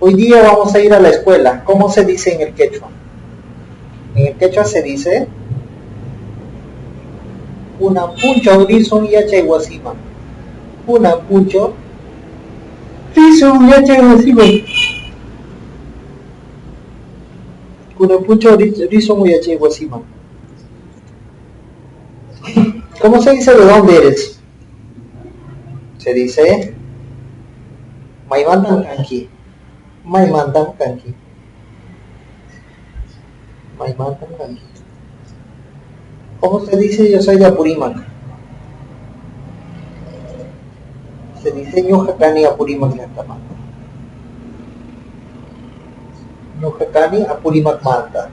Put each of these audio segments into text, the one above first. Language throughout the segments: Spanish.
Hoy día vamos a ir a la escuela. ¿Cómo se dice en el quechua? En el quechua se dice una puncha horizon yacha iguasima. Una puncho horizon yacha iguasima. Una puncha horizon yacha iguasima. ¿Cómo se dice de dónde eres? Se dice Maimantam Kanki. Maimantam Kanki. Maimantam Kanki. ¿Cómo se dice yo soy de Apurímac? Se dice Ñujacani Apurímac Llantama. Ñujacani Apurímac Manta.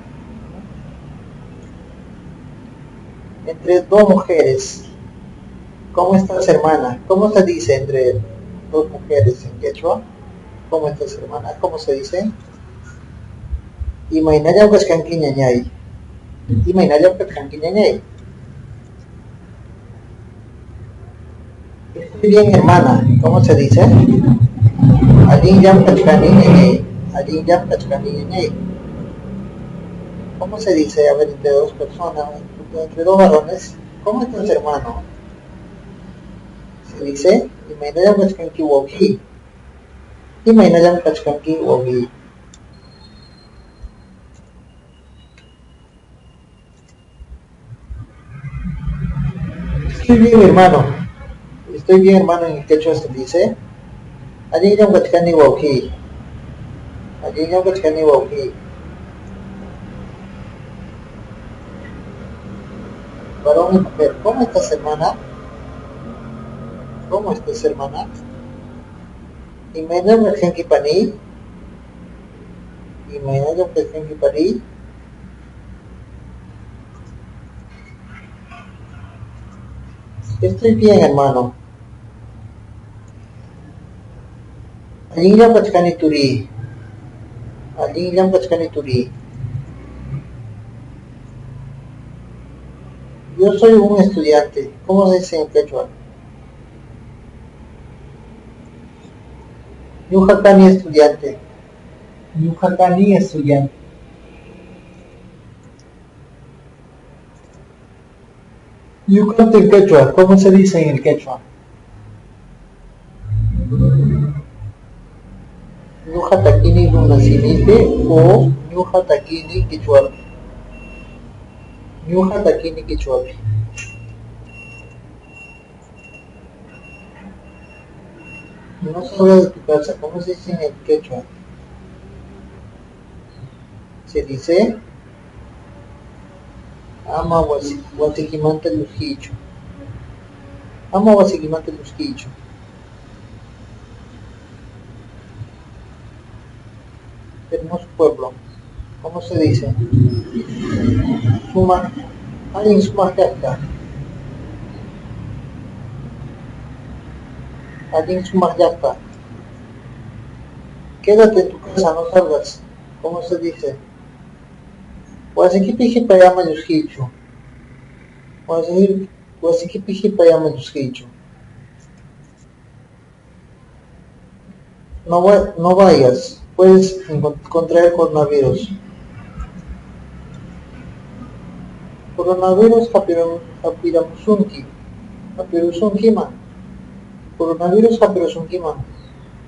Entre dos mujeres. ¿Cómo estás, hermana? ¿Cómo se dice entre dos mujeres en quechua? ¿Cómo estás, hermana? ¿Cómo se dice? Imainaya Huascanqui Ñañay. Imainaya Huascanqui Ñañay. Estoy bien, hermana. ¿Cómo se dice? Allí ya Huascanqui Ñañay. Allí ya Huascanqui Ñañay. ¿Cómo se dice? A ver, entre dos personas, entre dos varones. ¿Cómo estás, hermano? Se dice Imainaya Huascanqui Wogi. Imainaya Huascanqui Wogi. Estoy bien, hermano. Estoy bien, hermano. En el quechua se dice allí ya Huascanqui Wogi. Allí ya Huascanqui Wogi. Varón y mujer. ¿Cómo estás, hermana? ¿Cómo estás, hermana? Imainaya Huascanqui Pani. Imainaya Huascanqui Pani. Estoy bien, hermano. Allí ya Huascanqui Turi. Allí ya Huascanqui Turi. Yo soy un estudiante. ¿Cómo se dice en quechua? Ñujacani estudiante. Ñujacani estudiante. Yo canto en quechua. ¿Cómo se dice en el quechua? Ñujatakini runasimite o Ñujatakini quechuapi. Ñujatakini quechuapi. No salgas de tu casa. ¿Cómo se dice en el quechua? Se dice ama wasikimanta luzquicho. Ama wasikimanta luzquicho. Hermoso pueblo. ¿Cómo se dice? Suma. Alguien suma acá. Alguien suma acá. Quédate en tu casa, no salgas. ¿Cómo se dice? Wasikipiji payama luzquicho. Wasikipiji payama luzquicho. No vayas, puedes contraer coronavirus. Coronavirus hapiramusunki. Hapirusunkiman. Coronavirus hapirusunkiman.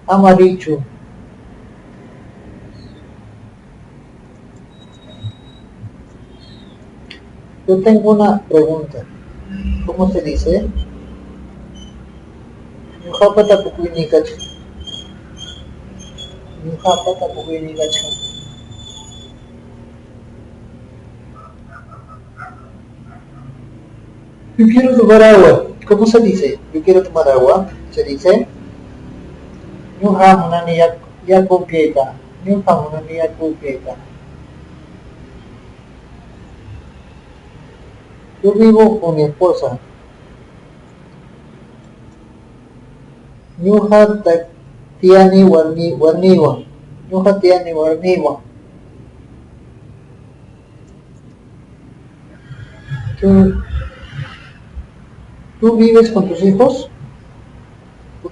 Amarichu. Yo tengo una pregunta. ¿Cómo se dice? Ñujapata pukuinikacha. Ñujapata pukuinikacha. Yo quiero tomar agua. ¿Cómo se dice? Yo quiero tomar agua. Se dice Ñuja munani yakukeka. Ñuja munani yakukeka. Yo vivo con mi esposa. Ñuja tiani warniwa. Ñuja tiani warniwa. ¿Tú vives con tus hijos?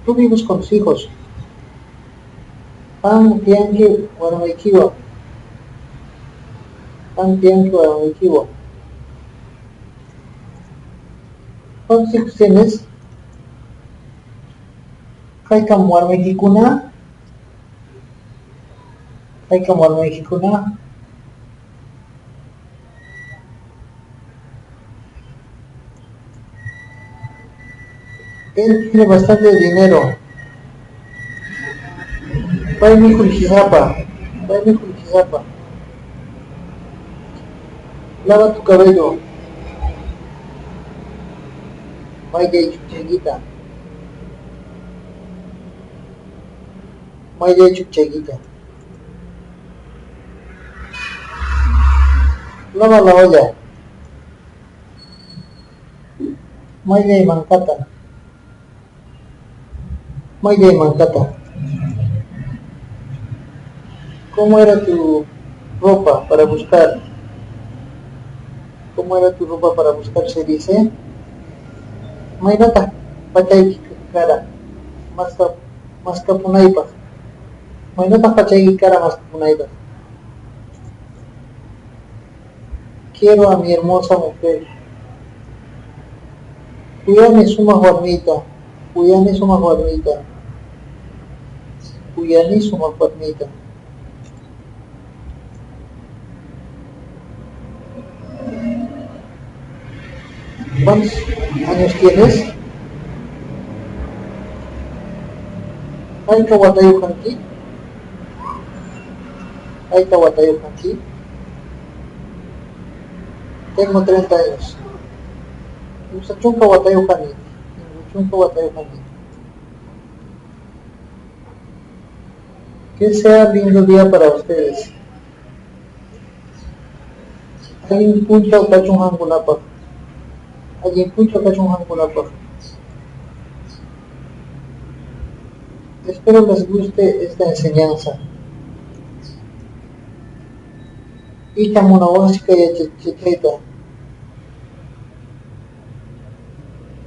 ¿Tú vives con tus hijos? Pan tianki warmaykiwa. Pan tianki warmaykiwa. ¿Cuántos tienes? Haykam warmaykikuna. Haykam warmaykikuna. Él tiene bastante dinero. Paymi kulikizapa. Paymi kulikizapa. Lava tu cabello. Mayday chuchayguita. Mayday chuchayguita. Lava la olla. Mayday mancata. Mayday mancata. ¿Cómo era tu ropa para buscar? ¿Cómo era tu ropa para buscar? Se dice Maynata, pachay cara, más capunaipa. Maynata pachay cara más capunaipa. Quiero a mi hermosa mujer. Cuyani suma guarnita. Cuyani suma guarnita. Cuyani suma guarnita. ¿Cuántos años tienes? ¿Hay kawatayo kanki? ¿Hay kawatayo kanki? Tengo 30 años. Muchachun kawatayo kanki. Muchachun kawatayo kanki. Que sea lindo día para ustedes. Hay un punto kachun hangunapa. Hay un punto kachun hangunapa. Espero les guste esta enseñanza. Ita munawasika ya chichita.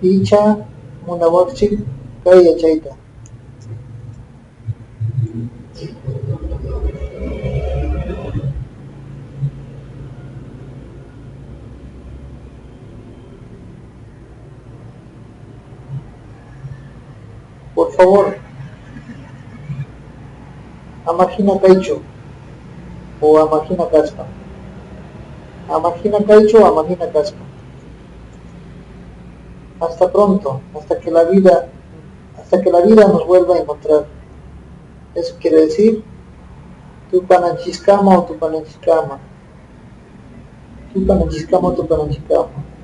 Icha munawasika ya chaita. Por favor, Amagina Kaicho o Amagina Caspa. Amagina Kaicho o Amagina Caspa. Hasta pronto, hasta que la vida nos vuelva a encontrar. Eso quiere decir Tupananchiscama o Tupananchiscama. Tupananchiscama o Tupananchiscama.